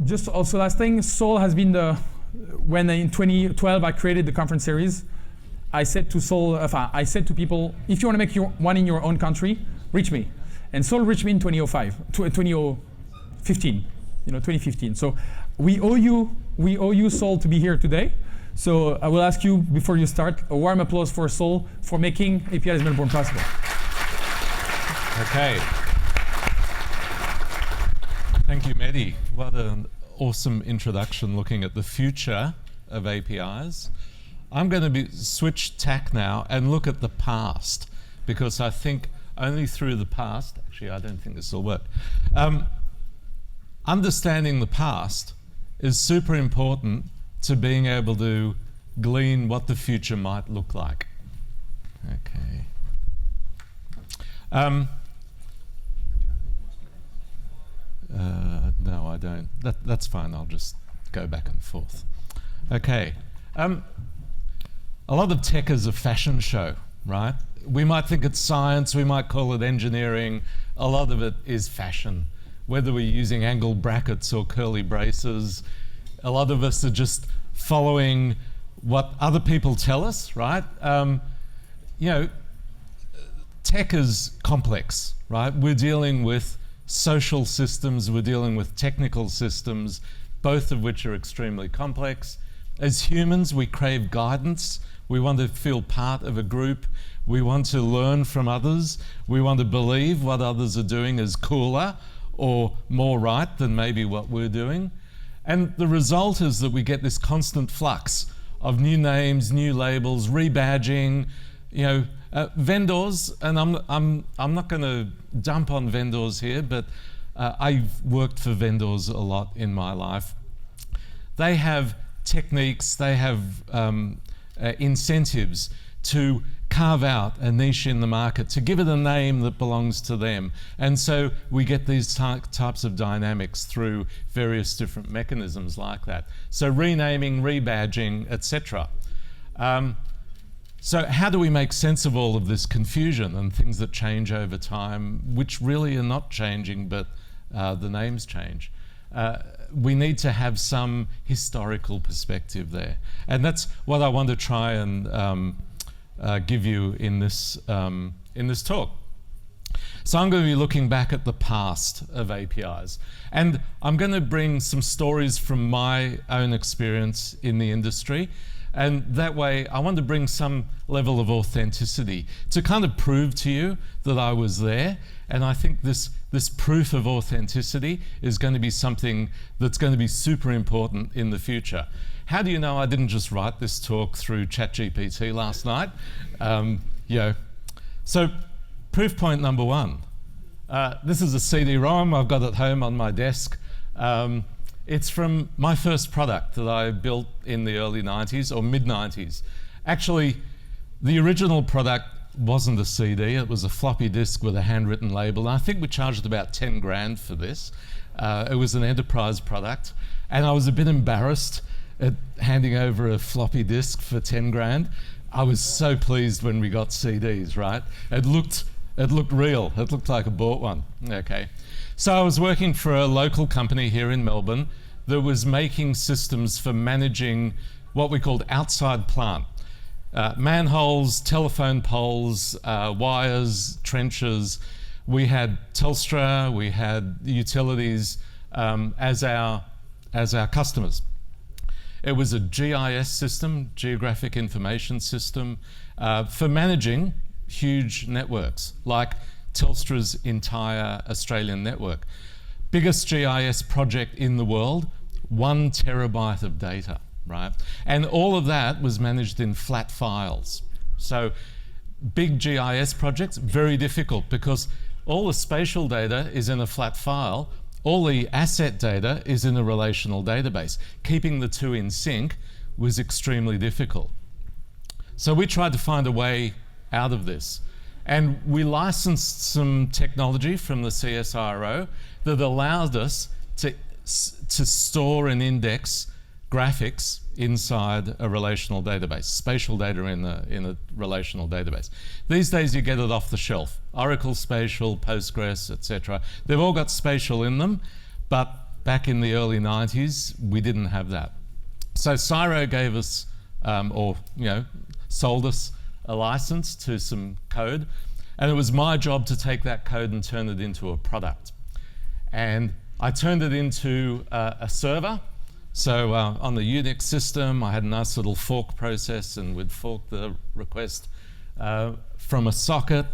just also last thing, Saul has been when in 2012 I created the conference series, I said to Saul, I said to people, if you want to make one in your own country, reach me. And Saul reached me in 2015, 2015. So we owe you, Saul, to be here today. So I will ask you, before you start, a warm applause for Saul for making APIs Melbourne possible. Okay. Thank you, Mehdi. What an awesome introduction looking at the future of APIs. I'm going to switch tack now and look at the past, because I think only through the past, actually I don't think this will work, understanding the past is super important to being able to glean what the future might look like. Okay. No, I don't. That's fine. I'll just go back and forth. Okay. A lot of tech is a fashion show, right? We might think it's science, we might call it engineering. A lot of it is fashion. Whether we're using angled brackets or curly braces, a lot of us are just following what other people tell us, right? Tech is complex, right? We're dealing with social systems, we're dealing with technical systems, both of which are extremely complex. As humans, we crave guidance. We want to feel part of a group. We want to learn from others. We want to believe what others are doing is cooler or more right than maybe what we're doing. And the result is that we get this constant flux of new names, new labels, rebadging, vendors, and I'm not going to dump on vendors here, but I've worked for vendors a lot in my life. They have techniques, they have incentives to carve out a niche in the market, to give it a name that belongs to them. And so we get these types of dynamics through various different mechanisms like that. So renaming, rebadging, etc. So how do we make sense of all of this confusion and things that change over time, which really are not changing, but the names change? We need to have some historical perspective there. And that's what I want to try and give you in this talk. So I'm going to be looking back at the past of APIs. And I'm going to bring some stories from my own experience in the industry. And that way, I want to bring some level of authenticity to kind of prove to you that I was there. And I think this proof of authenticity is going to be something that's going to be super important in the future. How do you know I didn't just write this talk through ChatGPT last night? So proof point number one. This is a CD-ROM I've got at home on my desk. It's from my first product that I built in the early 90s or mid-90s. Actually, the original product wasn't a CD, it was a floppy disk with a handwritten label. And I think we charged about 10 grand for this. It was an enterprise product. And I was a bit embarrassed at handing over a floppy disk for 10 grand. I was so pleased when we got CDs, right? It looked real. It looked like I bought one. Okay. So I was working for a local company here in Melbourne that was making systems for managing what we called outside plant. Manholes, telephone poles, wires, trenches. We had Telstra, we had utilities as our customers. It was a GIS system, Geographic Information System, for managing huge networks, like Telstra's entire Australian network. Biggest GIS project in the world, 1 terabyte of data, right? And all of that was managed in flat files. So big GIS projects, very difficult because all the spatial data is in a flat file, all the asset data is in a relational database. Keeping the two in sync was extremely difficult. So we tried to find a way out of this. And we licensed some technology from the CSIRO that allowed us to store and index graphics inside a relational database, spatial data in a relational database. These days you get it off the shelf. Oracle Spatial, Postgres, etc. They've all got spatial in them, but back in the early 90s, we didn't have that. So Cyro gave us, sold us a license to some code, and it was my job to take that code and turn it into a product. And I turned it into a server. So on the Unix system, I had a nice little fork process, and we'd fork the request from a socket.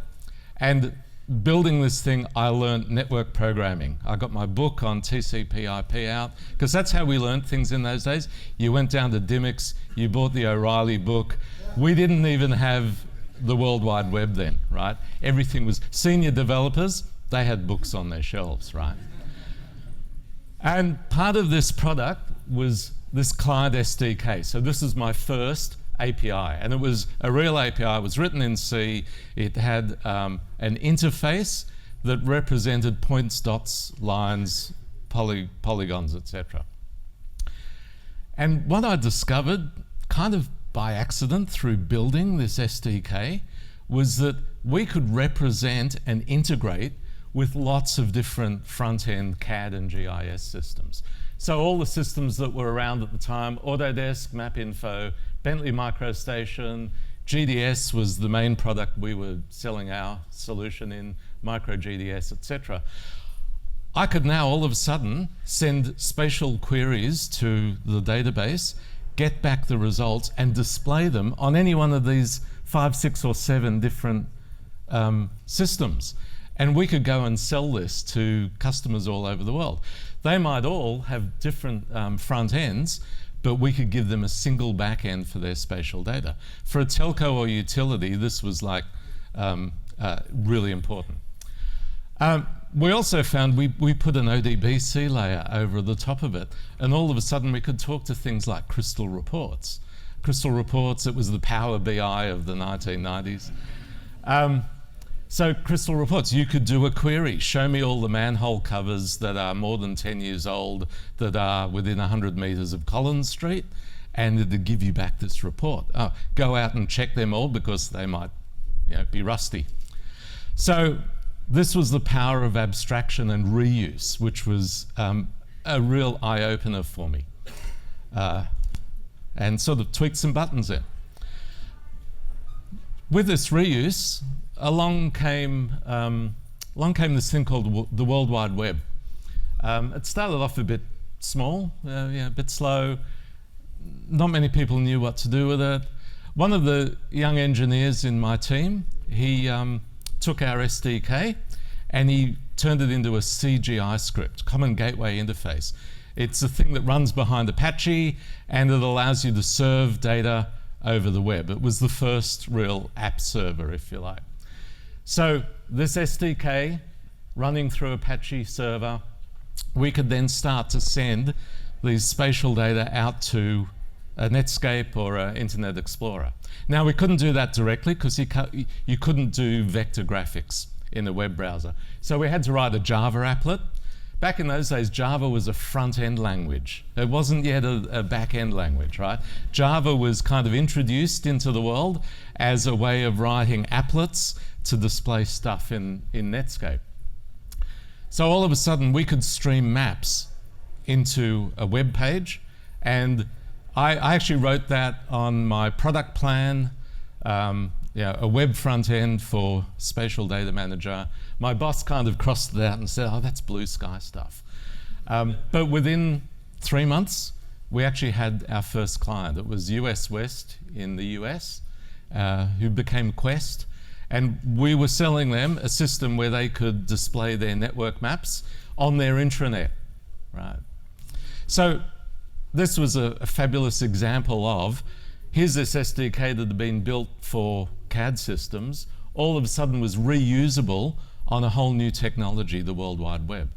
And building this thing, I learned network programming. I got my book on TCP/IP out, because that's how we learned things in those days. You went down to Dimmicks, you bought the O'Reilly book. We didn't even have the World Wide Web then, right? Everything was senior developers, they had books on their shelves, right? And part of this product was this client SDK. So this is my first API, and it was a real API. It was written in C. It had an interface that represented points, dots, lines, polygons, etc. And what I discovered, kind of by accident through building this SDK, was that we could represent and integrate with lots of different front-end CAD and GIS systems. So all the systems that were around at the time, Autodesk, MapInfo, Bentley MicroStation, GDS was the main product we were selling our solution in, MicroGDS, etc. I could now all of a sudden send spatial queries to the database, get back the results, and display them on any one of these 5, 6, or 7 different systems. And we could go and sell this to customers all over the world. They might all have different front ends, but we could give them a single back end for their spatial data. For a telco or utility, this was like really important. We also found we put an ODBC layer over the top of it, and all of a sudden we could talk to things like Crystal Reports. Crystal Reports, it was the Power BI of the 1990s. So Crystal Reports, you could do a query, show me all the manhole covers that are more than 10 years old that are within 100 meters of Collins Street, and it'd give you back this report. Go out and check them all because they might be rusty. So this was the power of abstraction and reuse, which was a real eye-opener for me. And sort of tweaked some buttons in. With this reuse, along came this thing called the World Wide Web. It started off a bit small, a bit slow. Not many people knew what to do with it. One of the young engineers in my team, he took our SDK and he turned it into a CGI script, Common Gateway Interface. It's a thing that runs behind Apache, and it allows you to serve data over the web. It was the first real app server, if you like. So this SDK running through Apache server, we could then start to send these spatial data out to a Netscape or an Internet Explorer. Now we couldn't do that directly because you couldn't do vector graphics in a web browser. So we had to write a Java applet. Back in those days, Java was a front-end language. It wasn't yet a back-end language, right? Java was kind of introduced into the world as a way of writing applets to display stuff in Netscape. So all of a sudden, we could stream maps into a web page, and I actually wrote that on my product plan, a web front end for Spatial Data Manager. My boss kind of crossed it out and said, oh, that's blue sky stuff. But within 3 months, we actually had our first client. It was US West in the US, who became Quest. And we were selling them a system where they could display their network maps on their intranet, right? So this was a fabulous example of, here's this SDK that had been built for CAD systems, all of a sudden was reusable on a whole new technology, the World Wide Web.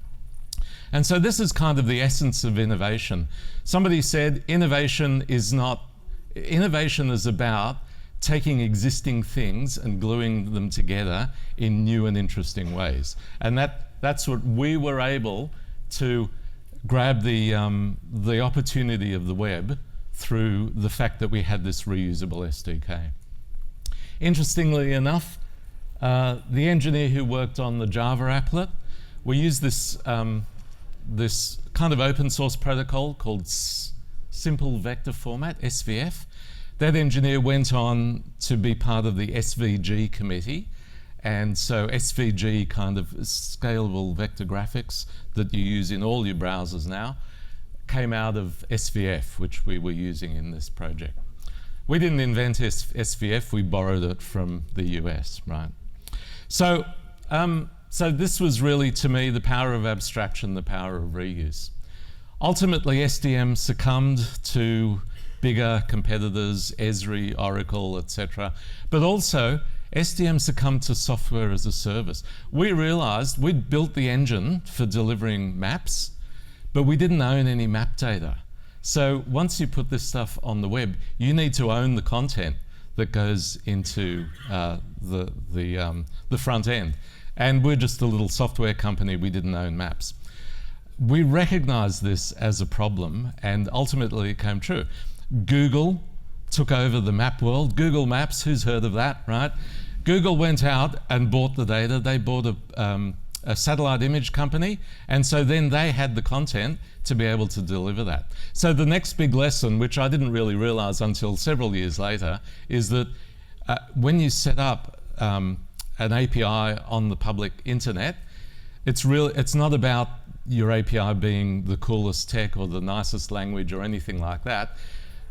And so this is kind of the essence of innovation. Somebody said innovation is about taking existing things and gluing them together in new and interesting ways. And that's what we were able to grab the opportunity of the web through the fact that we had this reusable SDK. Interestingly enough, the engineer who worked on the Java applet, we used this this kind of open source protocol called Simple Vector Format, SVF. That engineer went on to be part of the SVG committee. And so SVG, kind of scalable vector graphics that you use in all your browsers now, came out of SVF, which we were using in this project. We didn't invent SVF, we borrowed it from the US, right? So, so this was really, to me, the power of abstraction, the power of reuse. Ultimately, SDM succumbed to bigger competitors, Esri, Oracle, etc. But also, SDM succumbed to software as a service. We realized we'd built the engine for delivering maps, but we didn't own any map data. So once you put this stuff on the web, you need to own the content that goes into the front end. And we're just a little software company, we didn't own maps. We recognized this as a problem, and ultimately it came true. Google took over the map world. Google Maps, who's heard of that, right? Google went out and bought the data. They bought a satellite image company, and so then they had the content to be able to deliver that. So the next big lesson, which I didn't really realize until several years later, is that when you set up an API on the public internet, it's not about your API being the coolest tech or the nicest language or anything like that.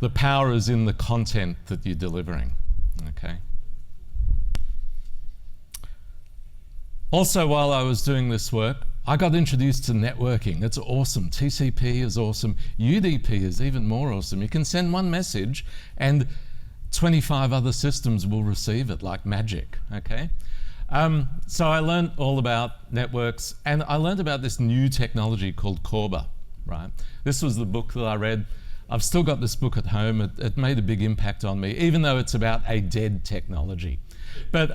The power is in the content that you're delivering, okay? Also, while I was doing this work, I got introduced to networking. It's awesome. TCP is awesome. UDP is even more awesome. You can send one message and 25 other systems will receive it like magic, okay? So I learned all about networks, and I learned about this new technology called Corba, right? This was the book that I read. I've still got this book at home. It made a big impact on me, even though it's about a dead technology. But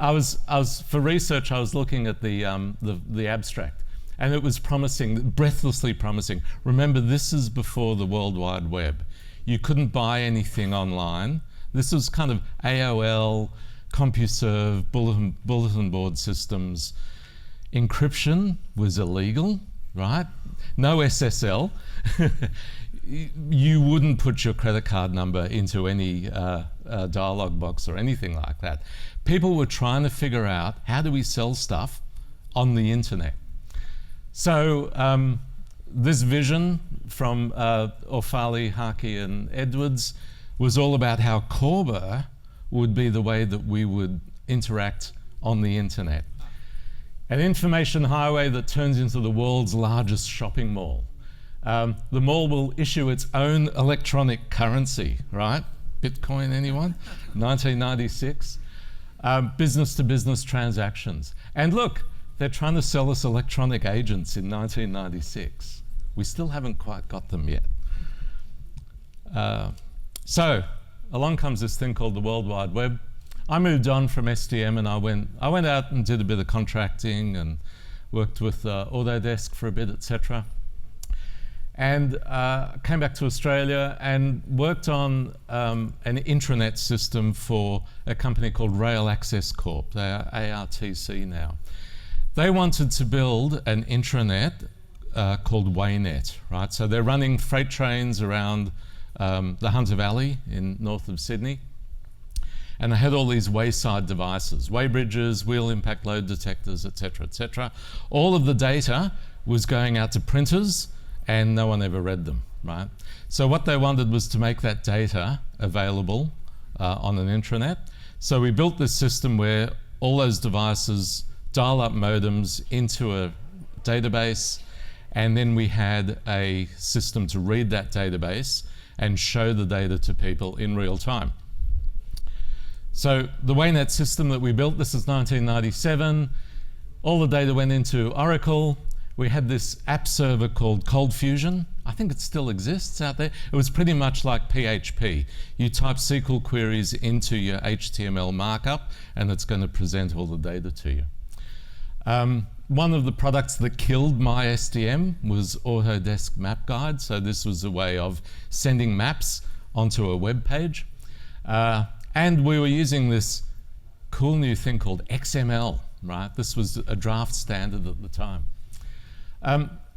for research, I was looking at the abstract, and it was promising, breathlessly promising. Remember, this is before the World Wide Web. You couldn't buy anything online. This was kind of AOL, CompuServe, bulletin board systems. Encryption was illegal, right? No SSL. You wouldn't put your credit card number into any dialog box or anything like that. People were trying to figure out, how do we sell stuff on the internet? So this vision from Orfali, Harkey and Edwards was all about how Corba would be the way that we would interact on the internet. An information highway that turns into the world's largest shopping mall. The mall will issue its own electronic currency, right? Bitcoin, anyone? 1996. Business-to-business transactions. And look, they're trying to sell us electronic agents in 1996. We still haven't quite got them yet. So along comes this thing called the World Wide Web. I moved on from SDM and I went out and did a bit of contracting and worked with Autodesk for a bit, etc. And came back to Australia and worked on an intranet system for a company called Rail Access Corp. They are ARTC now. They wanted to build an intranet called Waynet, right? So they're running freight trains around the Hunter Valley in north of Sydney. And they had all these wayside devices, weigh bridges, wheel impact load detectors, etc., etc. All of the data was going out to printers, and no one ever read them, right? So what they wanted was to make that data available on an intranet. So we built this system where all those devices, dial-up modems into a database, and then we had a system to read that database and show the data to people in real time. So the Waynet system that we built, this is 1997. All the data went into Oracle. We had this app server called Cold Fusion. I think it still exists out there. It was pretty much like PHP. You type SQL queries into your HTML markup, and it's going to present all the data to you. One of the products that killed my SDM was Autodesk Map Guide. So this was a way of sending maps onto a web page. And we were using this cool new thing called XML, right? This was a draft standard at the time.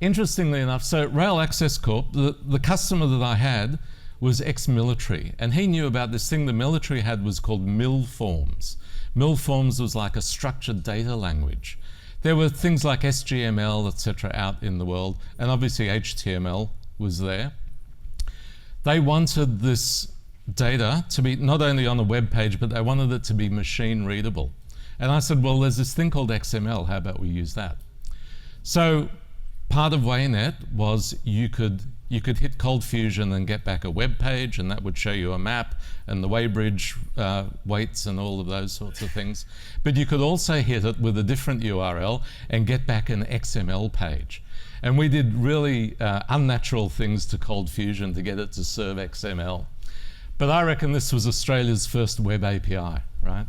Interestingly enough, so Rail Access Corp, the customer that I had was ex-military, and he knew about this thing the military had was called mil forms. Mil forms was like a structured data language. There were things like SGML, etc., out in the world, and obviously HTML was there. They wanted this data to be not only on a web page, but they wanted it to be machine readable. And I said, well, there's this thing called XML, how about we use that? So part of WayNet was you could hit Cold Fusion and get back a web page, and that would show you a map and the weighbridge weights and all of those sorts of things. But you could also hit it with a different URL and get back an XML page. And we did really unnatural things to Cold Fusion to get it to serve XML. But I reckon this was Australia's first web API, right?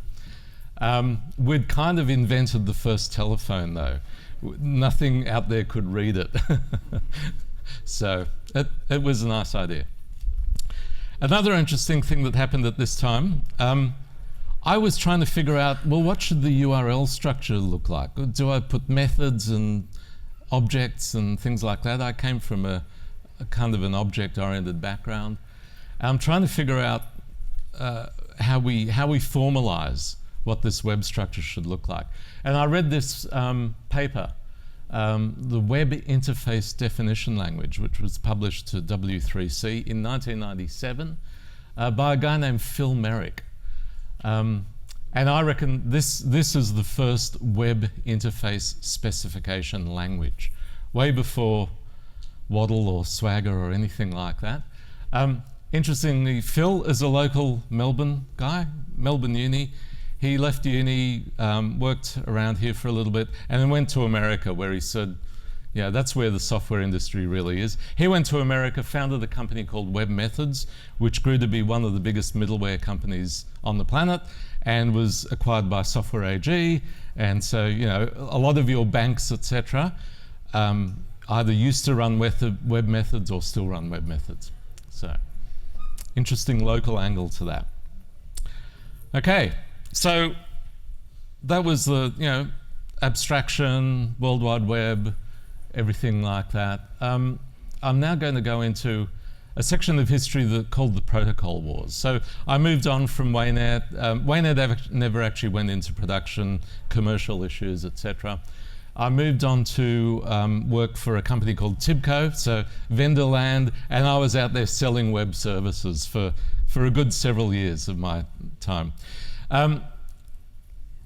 We'd kind of invented the first telephone though. Nothing out there could read it. So it was a nice idea. Another interesting thing that happened at this time, I was trying to figure out, well, what should the URL structure look like? Do I put methods and objects and things like that? I came from a kind of an object-oriented background. I'm trying to figure out how we formalize what this web structure should look like. And I read this paper, the Web Interface Definition Language, which was published to W3C in 1997 by a guy named Phil Merrick. And I reckon this is the first web interface specification language, way before Waddle or Swagger or anything like that. Interestingly, Phil is a local Melbourne guy, Melbourne Uni. He left uni, worked around here for a little bit, and then went to America, where he said, yeah, that's where the software industry really is. He went to America, founded a company called Web Methods, which grew to be one of the biggest middleware companies on the planet, and was acquired by Software AG. And so, you know, a lot of your banks, etc., either used to run Web Methods or still run Web Methods. So, interesting local angle to that. Okay. So that was the, you know, abstraction, World Wide Web, everything like that. I'm now going to go into a section of history called the Protocol Wars. So I moved on from WayNet. WayNet never actually went into production, commercial issues, etc. I moved on to work for a company called Tibco, so vendor land, and I was out there selling web services for a good several years of my time.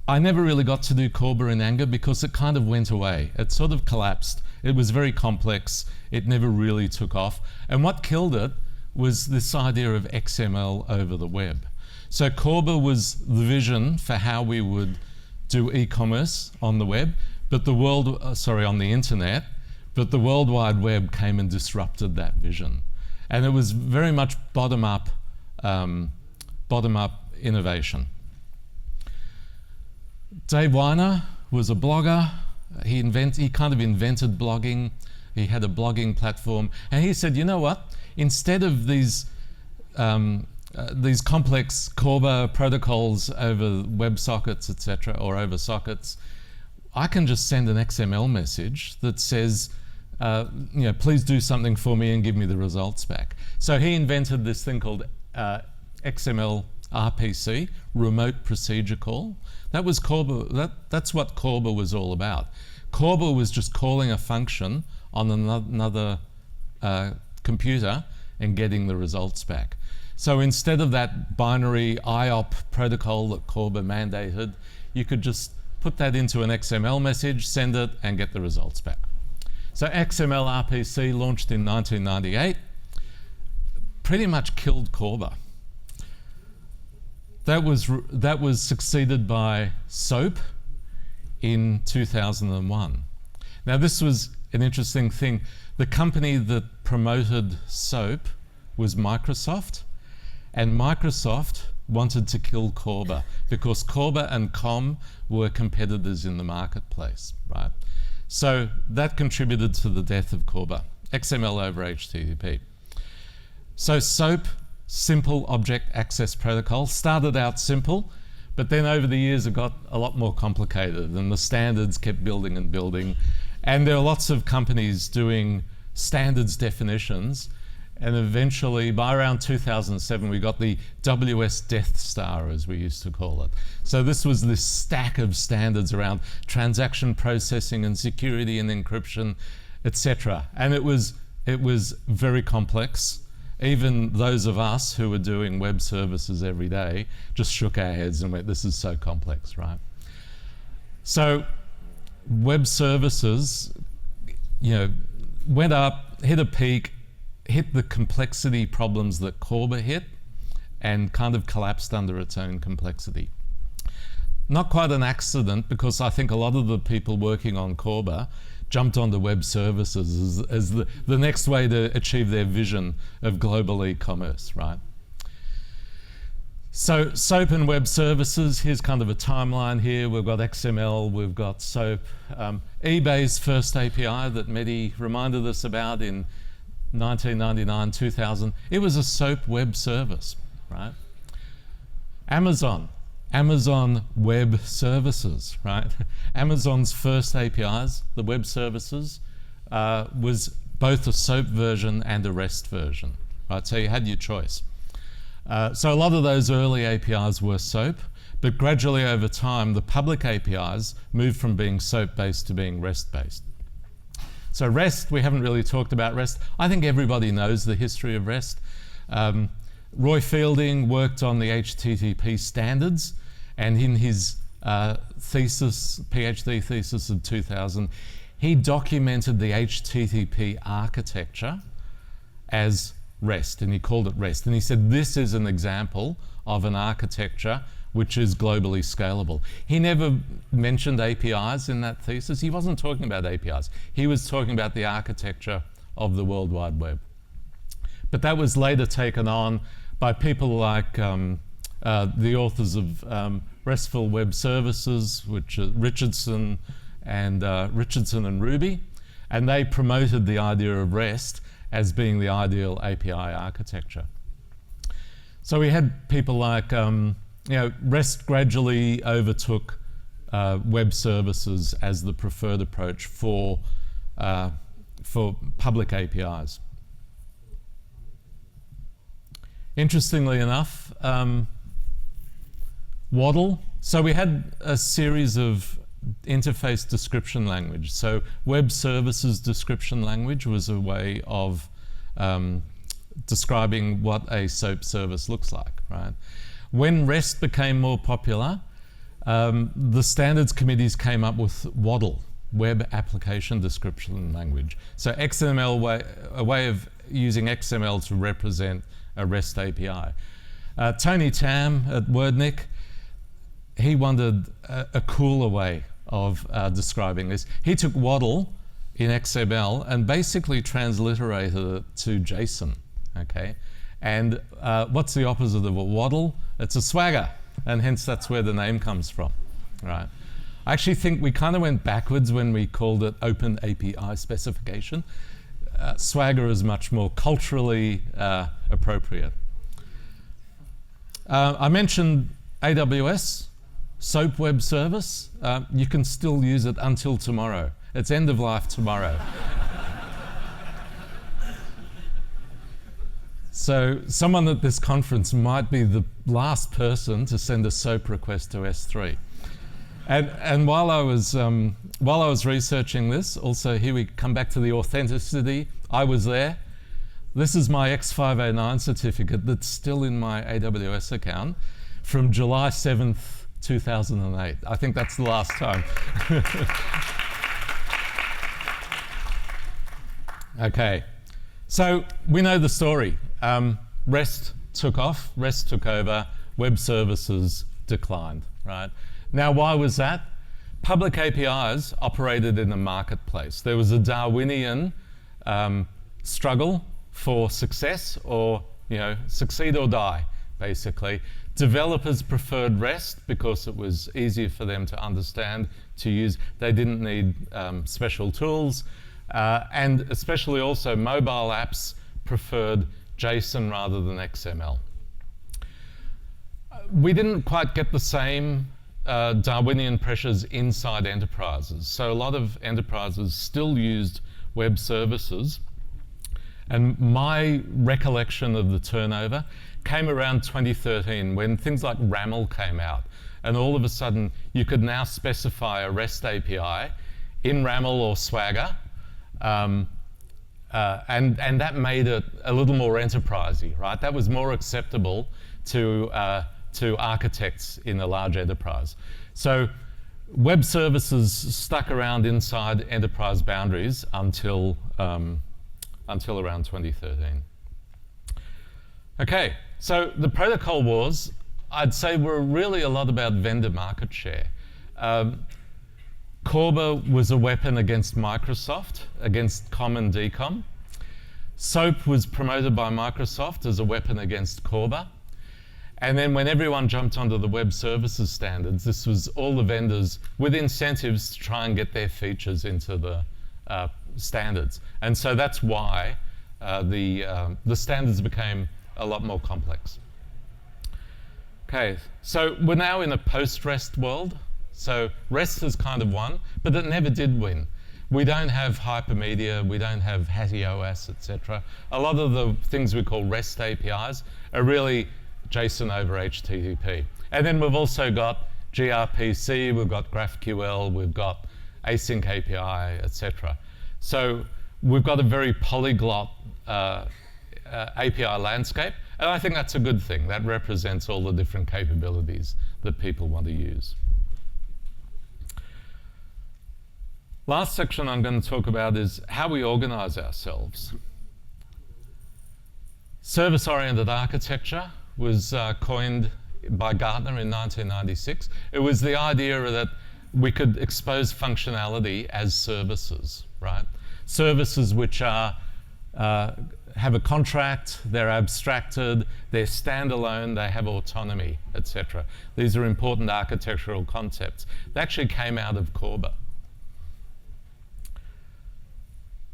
I never really got to do Corba in anger because it kind of went away. It sort of collapsed. It was very complex. It never really took off. And what killed it was this idea of XML over the web. So Corba was the vision for how we would do e-commerce on the web, but on the internet, but the World Wide Web came and disrupted that vision. And it was very much bottom-up innovation. Dave Weiner was a blogger. He kind of invented blogging. He had a blogging platform, and he said, you know what? Instead of these complex Corba protocols over WebSockets, etc., or over sockets, I can just send an XML message that says, you know, please do something for me and give me the results back. So he invented this thing called XML RPC, Remote Procedure Call. That was Corba. That's what Corba was all about. Corba was just calling a function on another computer and getting the results back. So instead of that binary IOP protocol that Corba mandated, you could just put that into an XML message, send it, and get the results back. So XML RPC launched in 1998, pretty much killed Corba. That was succeeded by SOAP in 2001. Now this was an interesting thing. The company that promoted SOAP was Microsoft, and Microsoft wanted to kill Corba because Corba and COM were competitors in the marketplace, right? So that contributed to the death of Corba, XML over HTTP. So SOAP, Simple Object Access Protocol, started out simple, But then over the years, it got a lot more complicated, and the standards kept building and building. And there are lots of companies doing standards definitions. And eventually, by around 2007, we got the WS Death Star, as we used to call it. So this was this stack of standards around transaction processing and security and encryption, etc. And it was very complex. Even those of us who were doing web services every day just shook our heads and went, this is so complex, right? So web services, went up, hit a peak, hit the complexity problems that Corba hit, and kind of collapsed under its own complexity. Not quite an accident, because I think a lot of the people working on Corba jumped onto web services as the next way to achieve their vision of global e-commerce, right? So SOAP and web services, here's kind of a timeline here. We've got XML, we've got SOAP. eBay's first API that Mehdi reminded us about in 1999, 2000, it was a SOAP web service, right? Amazon Web Services, right? Amazon's first APIs, the web services, was both a SOAP version and a REST version, right? So you had your choice. So a lot of those early APIs were SOAP, but gradually over time, the public APIs moved from being SOAP-based to being REST-based. So REST, we haven't really talked about REST. I think everybody knows the history of REST. Roy Fielding worked on the HTTP standards, and in his PhD thesis of 2000, he documented the HTTP architecture as REST, and he called it REST. And he said, this is an example of an architecture which is globally scalable. He never mentioned APIs in that thesis. He wasn't talking about APIs. He was talking about the architecture of the World Wide Web. But that was later taken on by people like the authors of RESTful Web Services, which are Richardson and Ruby, and they promoted the idea of REST as being the ideal API architecture. So we had people like, REST gradually overtook web services as the preferred approach for public APIs. Interestingly enough, Waddle. So we had a series of interface description language. So web services description language was a way of describing what a SOAP service looks like, right? When REST became more popular, the standards committees came up with Waddle, Web Application Description Language. So XML, a way of using XML to represent a REST API. Tony Tam at WordNick, he wanted a cooler way of describing this. He took Waddle in XML and basically transliterated it to JSON, okay? And what's the opposite of a Waddle? It's a Swagger, and hence that's where the name comes from, right? I actually think we kind of went backwards when we called it Open API Specification. Swagger is much more culturally appropriate. I mentioned AWS, SOAP Web Service. You can still use it until tomorrow. It's end of life tomorrow. So someone at this conference might be the last person to send a SOAP request to S3. And while I was researching this, also here we come back to the authenticity. I was there. This is my X509 certificate that's still in my AWS account from July 7th, 2008. I think that's the last time. Okay, so we know the story. REST took off, REST took over, web services declined, right? Now, why was that? Public APIs operated in a marketplace. There was a Darwinian struggle for success, or succeed or die, basically. Developers preferred REST because it was easier for them to understand, to use. They didn't need special tools. And especially also mobile apps preferred JSON rather than XML. We didn't quite get the same Darwinian pressures inside enterprises. So a lot of enterprises still used web services. And my recollection of the turnover came around 2013 when things like RAML came out. And all of a sudden, you could now specify a REST API in RAML or Swagger. And that made it a little more enterprisey, right? That was more acceptable to architects in a large enterprise. So web services stuck around inside enterprise boundaries until around 2013. Okay, so the protocol wars, I'd say, were really a lot about vendor market share. Corba was a weapon against Microsoft, against Com and DCOM. SOAP was promoted by Microsoft as a weapon against Corba. And then when everyone jumped onto the web services standards, this was all the vendors with incentives to try and get their features into the standards. And so that's why the standards became a lot more complex. Okay, so we're now in a post-REST world. So REST has kind of won, but it never did win. We don't have hypermedia, we don't have HattyOS, etc. A lot of the things we call REST APIs are really JSON over HTTP. And then we've also got gRPC, we've got GraphQL, we've got async API, etc. So we've got a very polyglot API landscape, and I think that's a good thing. That represents all the different capabilities that people want to use. Last section I'm going to talk about is how we organize ourselves. Service-oriented architecture was coined by Gartner in 1996. It was the idea that we could expose functionality as services, right? Services which are have a contract, they're abstracted, they're standalone, they have autonomy, etc. These are important architectural concepts. They actually came out of Corba.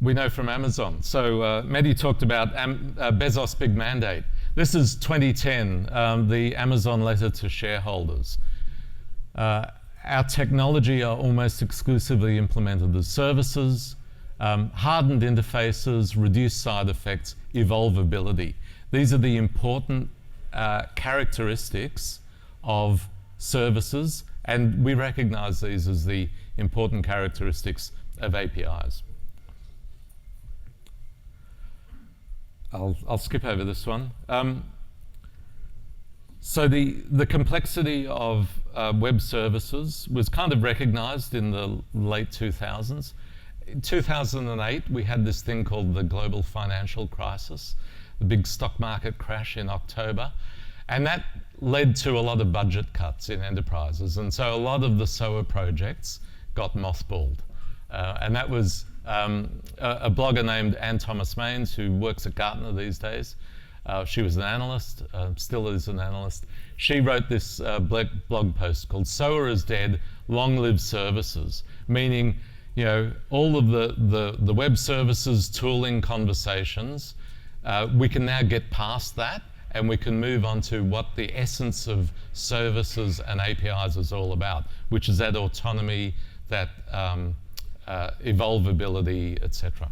We know from Amazon. So Mehdi talked about Bezos' big mandate. This is 2010, the Amazon letter to shareholders. Our technology are almost exclusively implemented as services, hardened interfaces, reduced side effects, evolvability. These are the important characteristics of services, and we recognize these as the important characteristics of APIs. I'll skip over this one. So the complexity of web services was kind of recognized in the late 2000s. In 2008, we had this thing called the global financial crisis, the big stock market crash in October, and that led to a lot of budget cuts in enterprises. And so a lot of the SOA projects got mothballed. And that was a blogger named Anne Thomas-Mains, who works at Gartner these days. She was an analyst, still is an analyst. She wrote this blog post called "SOA is Dead, Long Live Services," meaning, you know, all of the web services tooling conversations, we can now get past that and we can move on to what the essence of services and APIs is all about, which is that autonomy, that evolvability, etc.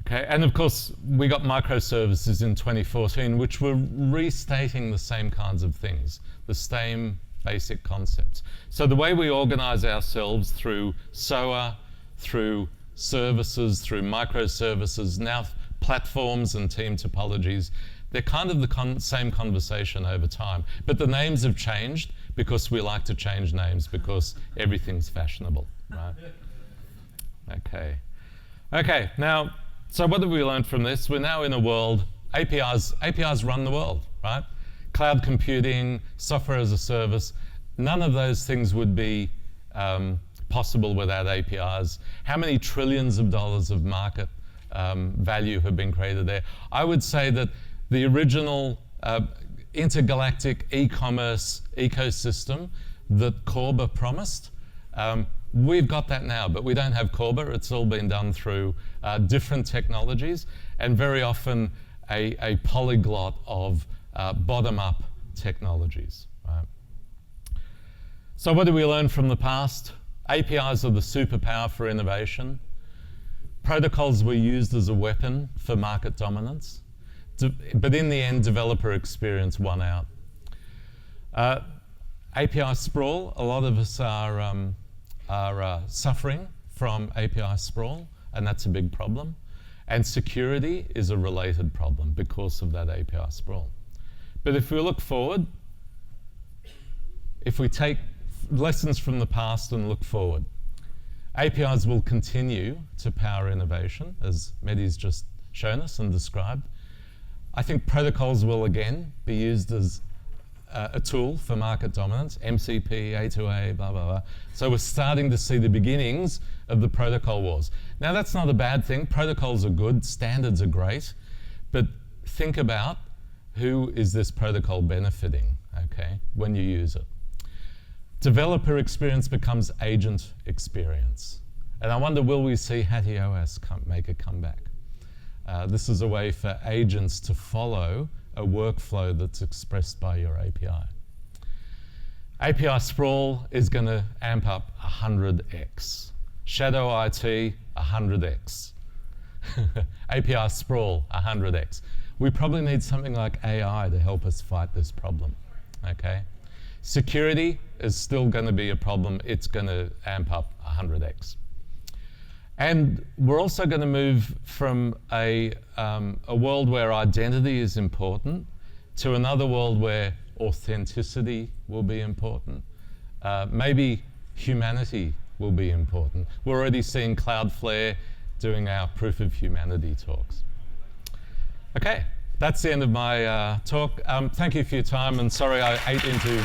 Okay, and of course, we got microservices in 2014, which were restating the same kinds of things, the same basic concepts. So the way we organize ourselves through SOA, through services, through microservices, now platforms and team topologies, they're kind of the same conversation over time. But the names have changed because we like to change names because everything's fashionable, right? Okay, now, so what have we learned from this? We're now in a world, APIs run the world, right? Cloud computing, software as a service, none of those things would be possible without APIs. How many trillions of dollars of market value have been created there? I would say that the original intergalactic e-commerce ecosystem that Corba promised, we've got that now, but we don't have Corba. It's all been done through different technologies and very often a polyglot of bottom-up technologies. Right? So what do we learn from the past? APIs are the superpower for innovation. Protocols were used as a weapon for market dominance. But in the end, developer experience won out. API sprawl, a lot of us are suffering from API sprawl, and that's a big problem. And security is a related problem because of that API sprawl. But if we look forward, if we take lessons from the past and look forward, APIs will continue to power innovation, as Mehdi's just shown us and described. I think protocols will again be used as a tool for market dominance, MCP, A2A, blah, blah, blah. So we're starting to see the beginnings of the protocol wars. Now that's not a bad thing. Protocols are good, standards are great, but think about who is this protocol benefiting, okay, when you use it. Developer experience becomes agent experience. And I wonder, will we see HathiOS make a comeback? This is a way for agents to follow a workflow that's expressed by your API. API sprawl is going to amp up 100x. Shadow IT, 100x. API sprawl, 100x. We probably need something like AI to help us fight this problem, okay? Security is still going to be a problem. It's going to amp up 100x. And we're also going to move from a world where identity is important to another world where authenticity will be important. Maybe humanity will be important. We're already seeing Cloudflare doing our proof of humanity talks. Okay, that's the end of my talk. Thank you for your time, and sorry I ate into